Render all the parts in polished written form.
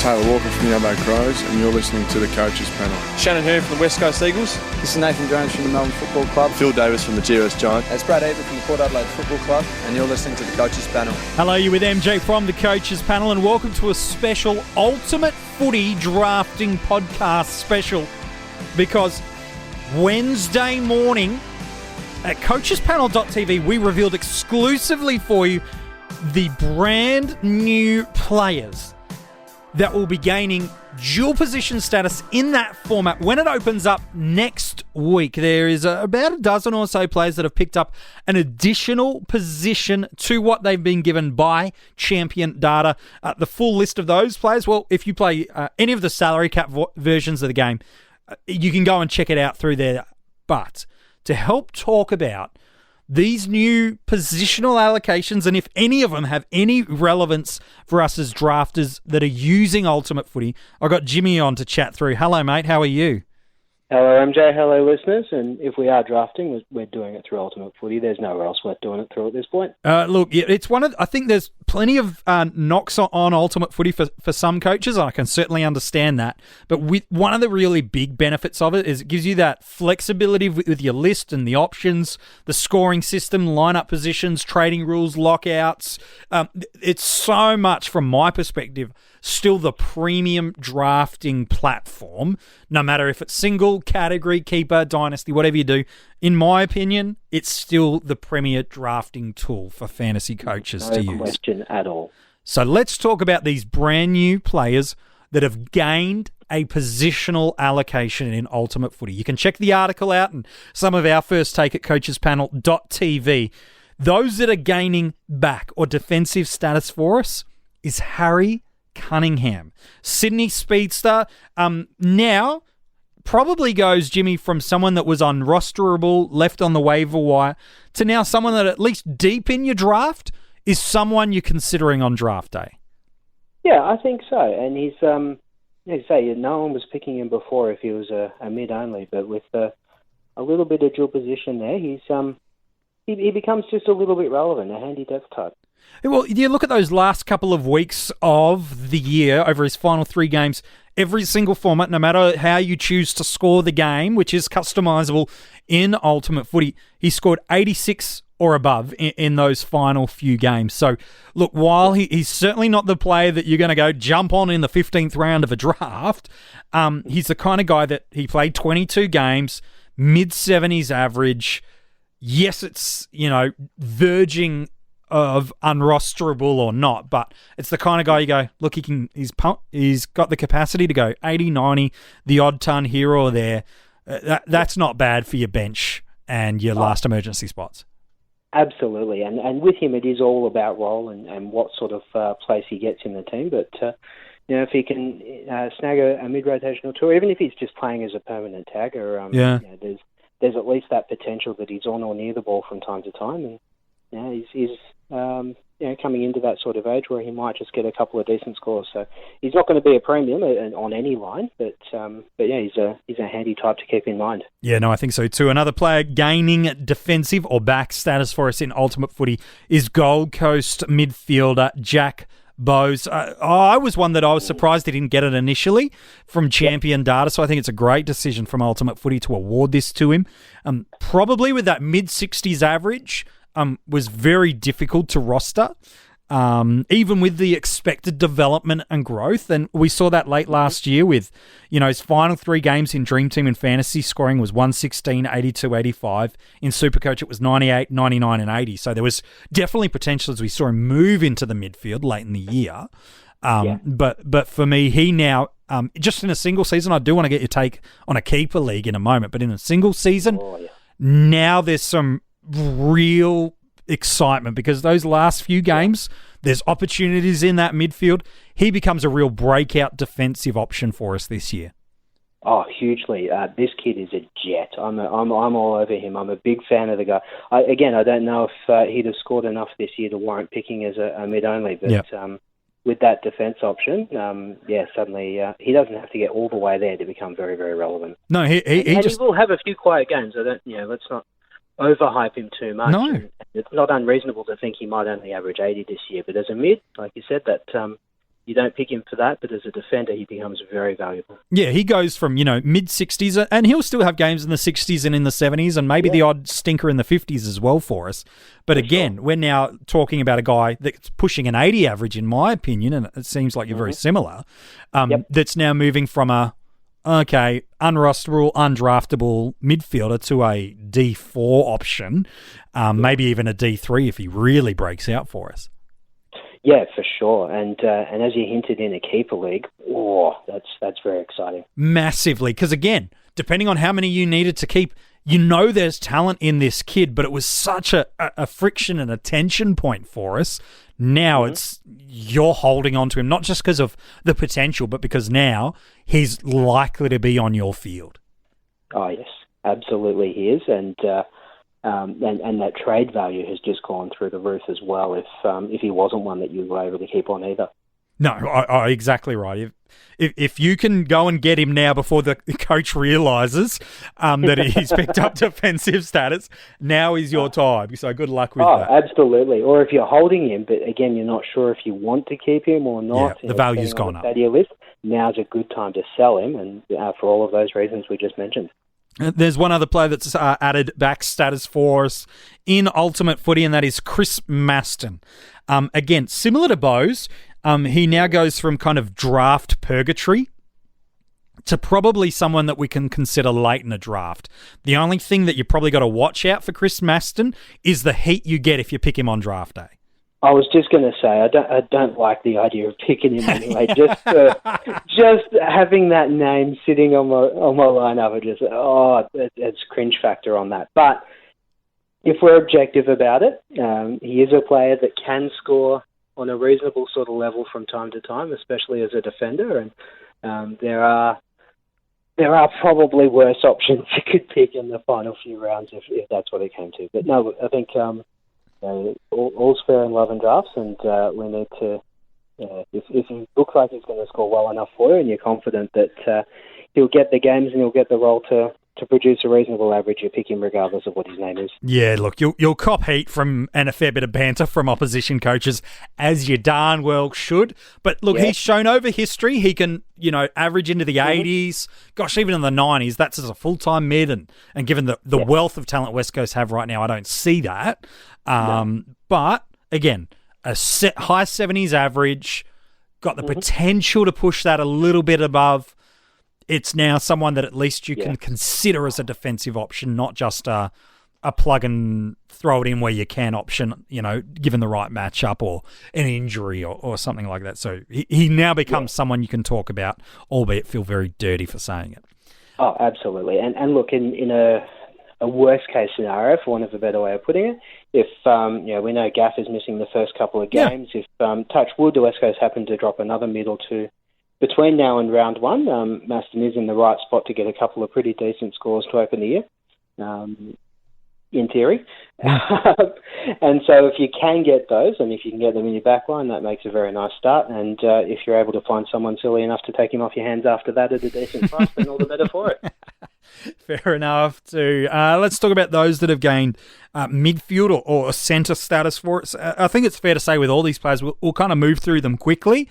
Taylor Walker from the Adelaide Crows, and you're listening to the Coaches Panel. Shannon Hurn from the West Coast Eagles. This is Nathan Jones from the Melbourne Football Club. Phil Davis from the GWS Giants. It's Brad Avery from the Port Adelaide Football Club, and you're listening to the Coaches Panel. Hello, you with MJ from the Coaches Panel, and welcome to a special Ultimate Footy Drafting Podcast special, because Wednesday morning at coachespanel.tv we revealed exclusively for you the brand new players that will be gaining dual position status in that format when it opens up next week. There is about a dozen or so players that have picked up an additional position to what they've been given by Champion Data. The full list of those players, well, if you play any of the salary cap versions of the game, you can go and check it out through there. But to help talk about these new positional allocations, and if any of them have any relevance for us as drafters that are using Ultimate Footy, I got Jimmy on to chat through. Hello, mate. How are you? Hello, MJ. Hello, listeners. And if we are drafting, we're doing it through Ultimate Footy. There's nowhere else worth doing it through at this point. Look, it's one of. I think there's plenty of knocks on Ultimate Footy for some coaches. I can certainly understand that. But one of the really big benefits of it is it gives you that flexibility with your list and the options, the scoring system, lineup positions, trading rules, lockouts. It's so much, from my perspective, still the premium drafting platform, no matter if it's single, category, keeper, dynasty, whatever you do. In my opinion, it's still the premier drafting tool for fantasy coaches to use. No question at all. So let's talk about these brand new players that have gained a positional allocation in Ultimate Footy. You can check the article out and some of our first take at coachespanel.tv. Those that are gaining back or defensive status for us is Harry Cunningham, Sydney speedster. Now probably goes, Jimmy, from someone that was unrosterable, left on the waiver wire, to now someone that, at least deep in your draft, is someone you're considering on draft day. Yeah, I think so. And he's, like I say, no one was picking him before if he was a mid only, but with a little bit of dual position there, he becomes just a little bit relevant, a handy depth type. Well, you look at those last couple of weeks of the year, over his final 3 games, every single format, no matter how you choose to score the game, which is customizable in Ultimate Footy, he scored 86 or above in those final few games. So, look, while he's certainly not the player that you're going to go jump on in the 15th round of a draft, he's the kind of guy that he played 22 games, mid-70s average. Yes, it's, verging of unrosterable or not, but it's the kind of guy you go, look, he's got the capacity to go 80, 90, the odd ton here or there. That's not bad for your bench and your last emergency spots. Absolutely, and with him it is all about role and what sort of place he gets in the team, but if he can snag a mid-rotational tour, even if he's just playing as a permanent tagger, there's at least that potential that he's on or near the ball from time to time, and he's coming into that sort of age where he might just get a couple of decent scores. So he's not going to be a premium on any line, but he's a handy type to keep in mind. Yeah, no, I think so too. Another player gaining defensive or back status for us in Ultimate Footy is Gold Coast midfielder Jack Bowes. I was one that I was surprised he didn't get it initially from Champion Data, so I think it's a great decision from Ultimate Footy to award this to him. Probably with that mid-60s average, was very difficult to roster, even with the expected development and growth. And we saw that late last year with, his final 3 games in Dream Team and Fantasy scoring was 116, 82, 85. In Supercoach, it was 98, 99, and 80. So there was definitely potential as we saw him move into the midfield late in the year. But for me, he now, just in a single season, I do want to get your take on a keeper league in a moment, but in a single season, now there's some real excitement because those last few games, there's opportunities in that midfield. He becomes a real breakout defensive option for us this year. Oh, hugely. This kid is a jet. I'm all over him. I'm a big fan of the guy. I don't know if he'd have scored enough this year to warrant picking as a mid-only, but with that defence option, suddenly he doesn't have to get all the way there to become very, very relevant. No, he will have a few quiet games. Let's not overhype him too much. No. And it's not unreasonable to think he might only average 80 this year, but as a mid, like you said, that you don't pick him for that, but as a defender, he becomes very valuable. Yeah, he goes from, mid-60s, and he'll still have games in the 60s and in the 70s, and maybe the odd stinker in the 50s as well for us. But again, we're now talking about a guy that's pushing an 80 average, in my opinion, and it seems like you're very similar, that's now moving from unrosterable, undraftable midfielder to a D4 option, maybe even a D3 if he really breaks out for us. Yeah, for sure. And as you hinted in a keeper league, that's very exciting. Massively, because again, depending on how many you needed to keep, there's talent in this kid, but it was such a friction and a tension point for us. Now you're holding on to him, not just because of the potential, but because now he's likely to be on your field. Oh, yes, absolutely he is. And that trade value has just gone through the roof as well if he wasn't one that you were able to keep on either. No, exactly right. If you can go and get him now before the coach realises that he's picked up defensive status, now is your time. So good luck with that. Oh, absolutely. Or if you're holding him, but again, you're not sure if you want to keep him or not. Yeah, the value's gone up. List, now's a good time to sell him, and for all of those reasons we just mentioned. There's one other player that's added back status for us in Ultimate Footy, and that is Chris Maston. Again, similar to Bose, he now goes from kind of draft purgatory to probably someone that we can consider late in a draft. The only thing that you probably got to watch out for Chris Maston is the heat you get if you pick him on draft day. I was just going to say, I don't like the idea of picking him anyway. just having that name sitting on my lineup, it's cringe factor on that. But if we're objective about it, he is a player that can score on a reasonable sort of level from time to time, especially as a defender. And there are probably worse options you could pick in the final few rounds if that's what it came to. But no, I think all's fair in love and drafts, and we need to. If he looks like he's going to score well enough for you, and you're confident that he'll get the games and he'll get the role to produce a reasonable average, you pick him regardless of what his name is. Yeah, look, you'll cop heat from and a fair bit of banter from opposition coaches, as you darn well should. But look, he's shown over history he can, average into the 80s, gosh, even in the 90s. That's as a full-time mid, and given the wealth of talent West Coast have right now, I don't see that. But again, a high 70s average, got the potential to push that a little bit above. It's now someone that at least you can consider as a defensive option, not just a plug and throw it in where you can option, given the right matchup or an injury or something like that. So he now becomes someone you can talk about, albeit feel very dirty for saying it. Oh, absolutely. And look, in a worst case scenario, for want of a better way of putting it, if we know Gaff is missing the first couple of games, if touch wood, the West Coast happen to drop another mid or two between now and round one, Maston is in the right spot to get a couple of pretty decent scores to open the year, in theory. And so if you can get those, and if you can get them in your back line, that makes a very nice start. And if you're able to find someone silly enough to take him off your hands after that at a decent price, then all the better for it. Fair enough, too. Let's talk about those that have gained midfield or centre status for us. I think it's fair to say with all these players, we'll kind of move through them quickly.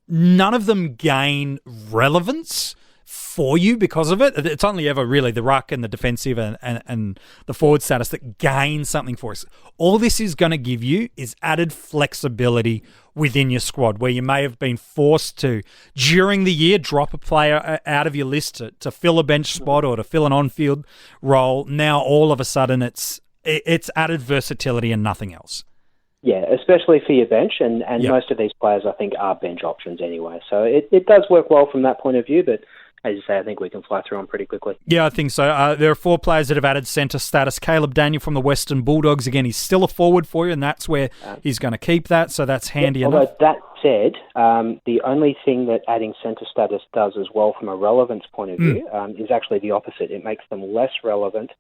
None of them gain relevance for you because of it. It's only ever really the ruck and the defensive and the forward status that gain something for us. All this is going to give you is added flexibility within your squad, where you may have been forced to, during the year, drop a player out of your list to fill a bench spot or to fill an on-field role. Now, all of a sudden, it's added versatility and nothing else. Yeah, especially for your bench, and most of these players, I think, are bench options anyway. So it does work well from that point of view, but as you say, I think we can fly through them pretty quickly. Yeah, I think so. There are 4 players that have added centre status. Caleb Daniel from the Western Bulldogs, again, he's still a forward for you, and that's where he's going to keep that, so that's handy enough. Although that said, the only thing that adding centre status does as well from a relevance point of view is actually the opposite. It makes them less relevant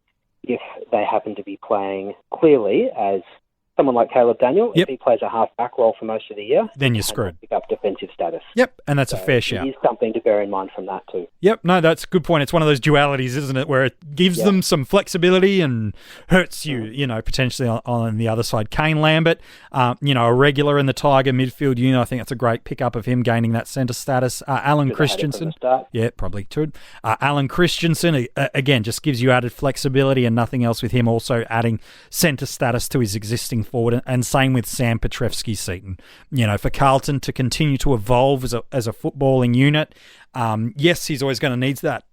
if they happen to be playing clearly as someone like Caleb Daniel, Yep. if he plays a half-back role for most of the year, Then you're and screwed. pick up defensive status. Yep, and that's a So fair shout. It is something to bear in mind from that too. Yep, no, that's a good point. It's one of those dualities, isn't it, where it gives them some flexibility and hurts you, potentially on the other side. Kane Lambert, a regular in the Tiger midfield unit. I think that's a great pickup of him gaining that centre status. Alan Christensen. Yeah, probably should. Alan Christensen, again, just gives you added flexibility and nothing else with him also adding centre status to his existing forward. And same with Sam Petrevski-Seton. For Carlton to continue to evolve as a footballing unit. Yes, he's always going to need that,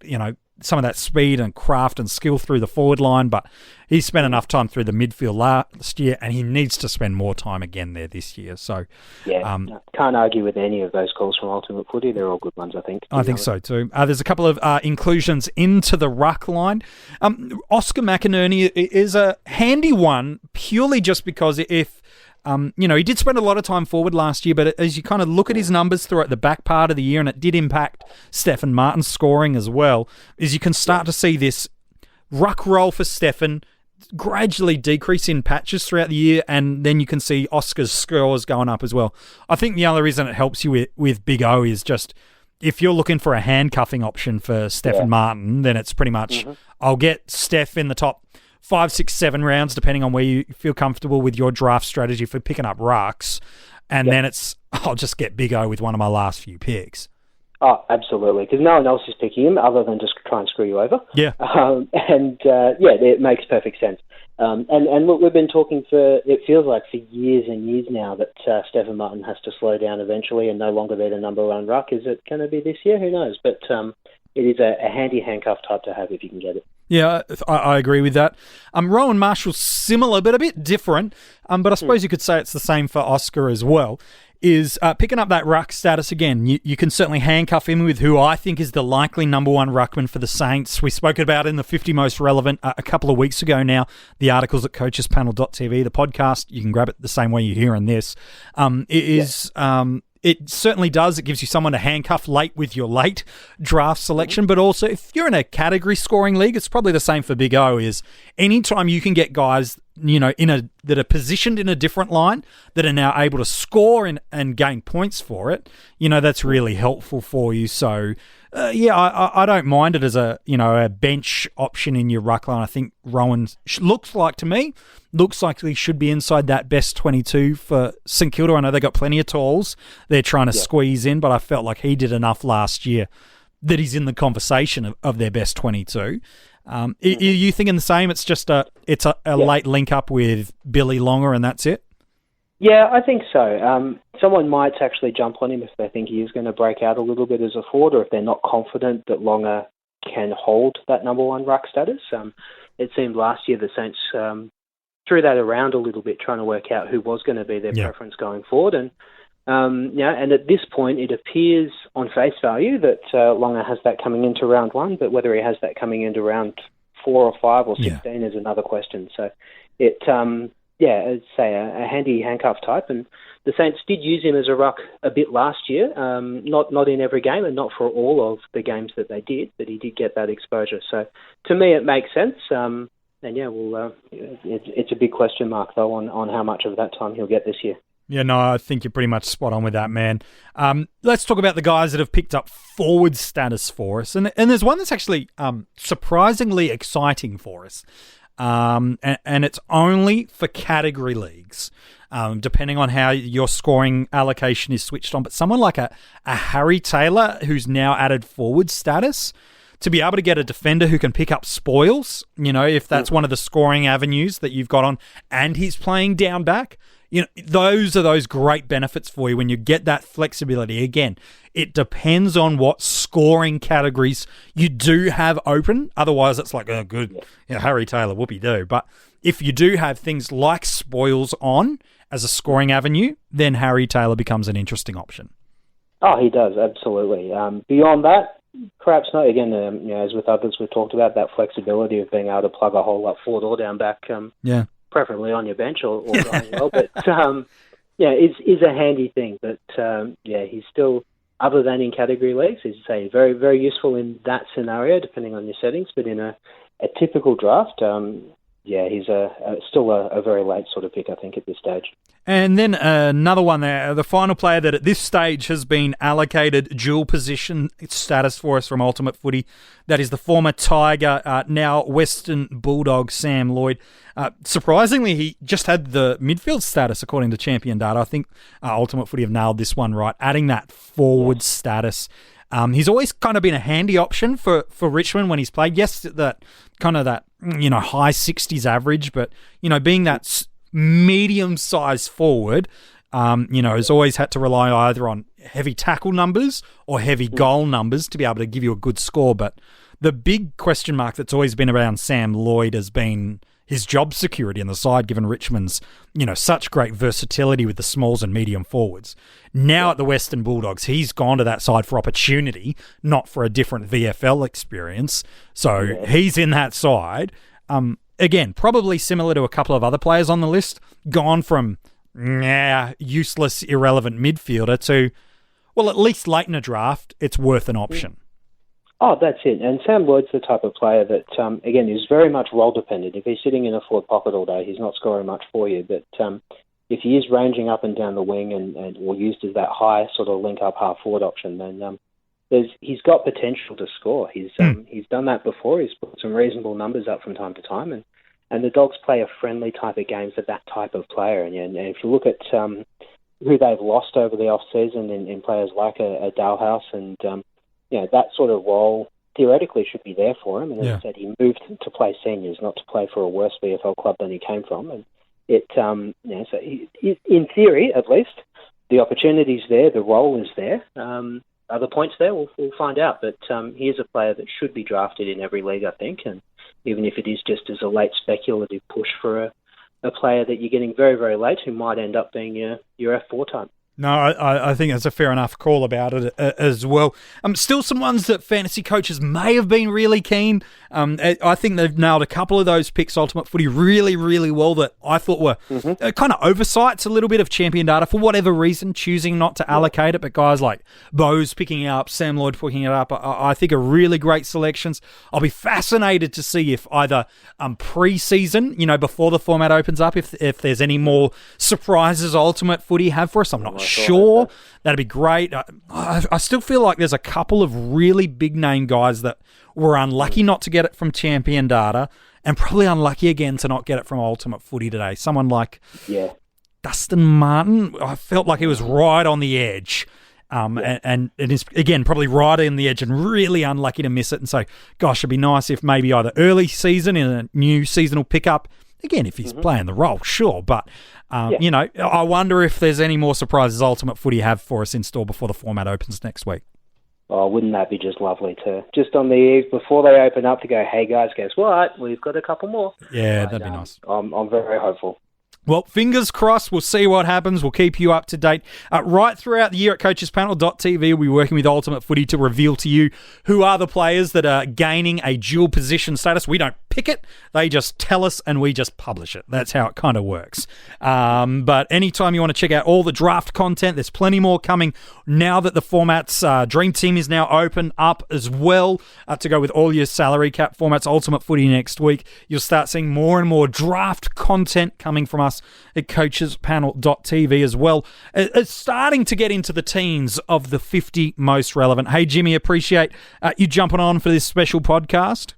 some of that speed and craft and skill through the forward line, but he spent enough time through the midfield last year and he needs to spend more time again there this year. So, can't argue with any of those calls from Ultimate Footy. They're all good ones, I think. I think so too. There's a couple of inclusions into the ruck line. Oscar McInerney is a handy one purely just because if he did spend a lot of time forward last year, but as you kind of look at his numbers throughout the back part of the year, and it did impact Stephen Martin's scoring as well, is you can start to see this ruck role for Stephen gradually decrease in patches throughout the year, and then you can see Oscar's scores going up as well. I think the other reason it helps you with Big O is just if you're looking for a handcuffing option for Stephen Martin, then it's pretty much I'll get Steph in the top 5, 6, 7 rounds, depending on where you feel comfortable with your draft strategy for picking up rucks. And then I'll just get Big O with one of my last few picks. Oh, absolutely, because no one else is picking him other than just try and screw you over. Yeah. It makes perfect sense. And look, we've been talking it feels like for years and years now that Stephen Martin has to slow down eventually and no longer be the number one ruck. Is it going to be this year? Who knows? But it is a handy handcuff type to have if you can get it. Yeah, I agree with that. Rowan Marshall's similar, but a bit different. But I suppose you could say it's the same for Oscar as well. Is picking up that ruck status again. You can certainly handcuff him with who I think is the likely number one ruckman for the Saints. We spoke about in the 50 Most Relevant a couple of weeks ago now. The articles at coachespanel.tv, the podcast, you can grab it the same way you're hearing this. It certainly does. It gives you someone to handcuff late with your late draft selection. But also, if you're in a category scoring league, it's probably the same for Big O, is anytime you can get guys, that are positioned in a different line that are now able to score and gain points for it, that's really helpful for you. So, I don't mind it as a bench option in your ruck line. I think Rowan looks like he should be inside that best 22 for St Kilda. I know they got plenty of tools they're trying to squeeze in, but I felt like he did enough last year that he's in the conversation of their best 22. Are you thinking the same? It's just a late link up with Billy Longer and that's it? Yeah, I think so. Someone might actually jump on him if they think he is going to break out a little bit as a forward, or if they're not confident that Longer can hold that number one ruck status. It seemed last year the Saints threw that around a little bit, trying to work out who was going to be their preference going forward. And and at this point, it appears on face value that Longer has that coming into round one, but whether he has that coming into round 4 or 5 or 16 is another question. So it, I'd say a handy handcuff type. And the Saints did use him as a ruck a bit last year, not in every game and not for all of the games that they did, but he did get that exposure. So to me, it makes sense. It's a big question mark, though, on how much of that time he'll get this year. Yeah, no, I think you're pretty much spot on with that, man. Let's talk about the guys that have picked up forward status for us. And there's one that's actually surprisingly exciting for us. And it's only for category leagues, depending on how your scoring allocation is switched on. But someone like a Harry Taylor, who's now added forward status, to be able to get a defender who can pick up spoils, if that's one of the scoring avenues that you've got on, and he's playing down back, those are those great benefits for you when you get that flexibility. Again, it depends on what scoring categories you do have open. Otherwise, it's like, oh, good, Harry Taylor, whoopee-doo. But if you do have things like spoils on as a scoring avenue, then Harry Taylor becomes an interesting option. Oh, he does, absolutely. Beyond that, perhaps not. Again, as with others we've talked about, that flexibility of being able to plug a hole up forward or down back. Preferably on your bench or going well, but is a handy thing. But he's still, other than in category leagues, is say very, very useful in that scenario, depending on your settings. But in a typical draft, Yeah, he's still a very late sort of pick, I think, at this stage. And then another one there, the final player that at this stage has been allocated dual position status for us from Ultimate Footy. That is the former Tiger, now Western Bulldog, Sam Lloyd. Surprisingly, he just had the midfield status according to Champion Data. I think Ultimate Footy have nailed this one right, adding that forward status. He's always kind of been a handy option for Richmond when he's played. Yes, that kind of that, high 60s average, but, being that medium-sized forward, has always had to rely either on heavy tackle numbers or heavy goal numbers to be able to give you a good score. But the big question mark that's always been around Sam Lloyd has been his job security in the side, given Richmond's, such great versatility with the smalls and medium forwards. Now at the Western Bulldogs, he's gone to that side for opportunity, not for a different VFL experience. So he's in that side. Again, probably similar to a couple of other players on the list, gone from useless, irrelevant midfielder to, well, at least late in a draft, it's worth an option. Oh, that's it. And Sam Lloyd's the type of player that, again, is very much role-dependent. If he's sitting in a forward pocket all day, he's not scoring much for you. But if he is ranging up and down the wing and or used as that high sort of link-up half-forward option, then he's got potential to score. He's done that before. He's put some reasonable numbers up from time to time. And the Dogs play a friendly type of game for that type of player. And if you look at who they've lost over the off-season in players like a Dalhouse and... that sort of role theoretically should be there for him. And as I said, he moved to play seniors, not to play for a worse VFL club than he came from. And so in theory, at least, the opportunity's there, the role is there. Are the points there? We'll find out. But he is a player that should be drafted in every league, I think. And even if it is just as a late speculative push for a player that you're getting very, very late, who might end up being your F4 type. No, I think that's a fair enough call about it as well. Still some ones that fantasy coaches may have been really keen. I think they've nailed a couple of those picks, Ultimate Footy, really, really well that I thought were kind of oversights a little bit of Champion Data for whatever reason, choosing not to allocate it. But guys like Bose picking it up, Sam Lloyd picking it up, I think are really great selections. I'll be fascinated to see if either pre-season, before the format opens up, if there's any more surprises Ultimate Footy have for us. I'm not sure. That'd be great. I still feel like there's a couple of really big name guys that were unlucky not to get it from Champion Data and probably unlucky again to not get it from Ultimate Footy today. Someone like Dustin Martin, I felt like he was right on the edge. And it is, again, probably right on the edge and really unlucky to miss it. And so, gosh, it'd be nice if maybe either early season in a new seasonal pickup, again, if he's playing the role, sure. But, I wonder if there's any more surprises Ultimate Footy have for us in store before the format opens next week. Oh, wouldn't that be just lovely to, just on the eve before they open up, to go, hey, guys, guess what? We've got a couple more. Yeah, that'd be nice. I'm very hopeful. Well, fingers crossed. We'll see what happens. We'll keep you up to date. Right throughout the year at coachespanel.tv, we'll be working with Ultimate Footy to reveal to you who are the players that are gaining a dual position status. We don't pick it. They just tell us and we just publish it. That's how it kind of works. But anytime you want to check out all the draft content, there's plenty more coming now that the format's Dream Team is now open up as well to go with all your salary cap formats. Ultimate Footy next week. You'll start seeing more and more draft content coming from us at coachespanel.tv as well. It's starting to get into the teens of the 50 most relevant. Hey, Jimmy, appreciate you jumping on for this special podcast.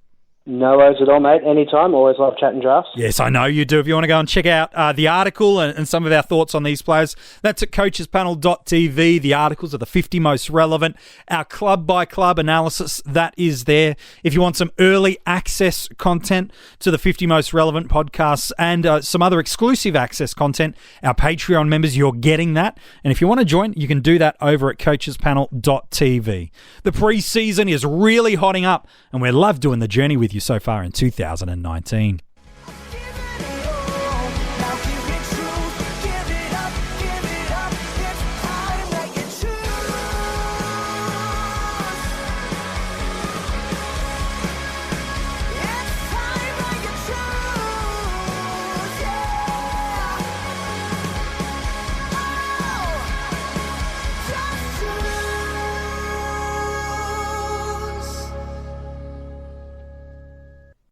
No worries at all, mate. Anytime. Always love chatting drafts. Yes, I know you do. If you want to go and check out the article and some of our thoughts on these players, that's at coachespanel.tv. The articles are the 50 most relevant. Our club-by-club analysis, that is there. If you want some early access content to the 50 most relevant podcasts and some other exclusive access content, our Patreon members, you're getting that. And if you want to join, you can do that over at coachespanel.tv. The pre-season is really hotting up, and we love doing the journey with you so far in 2019.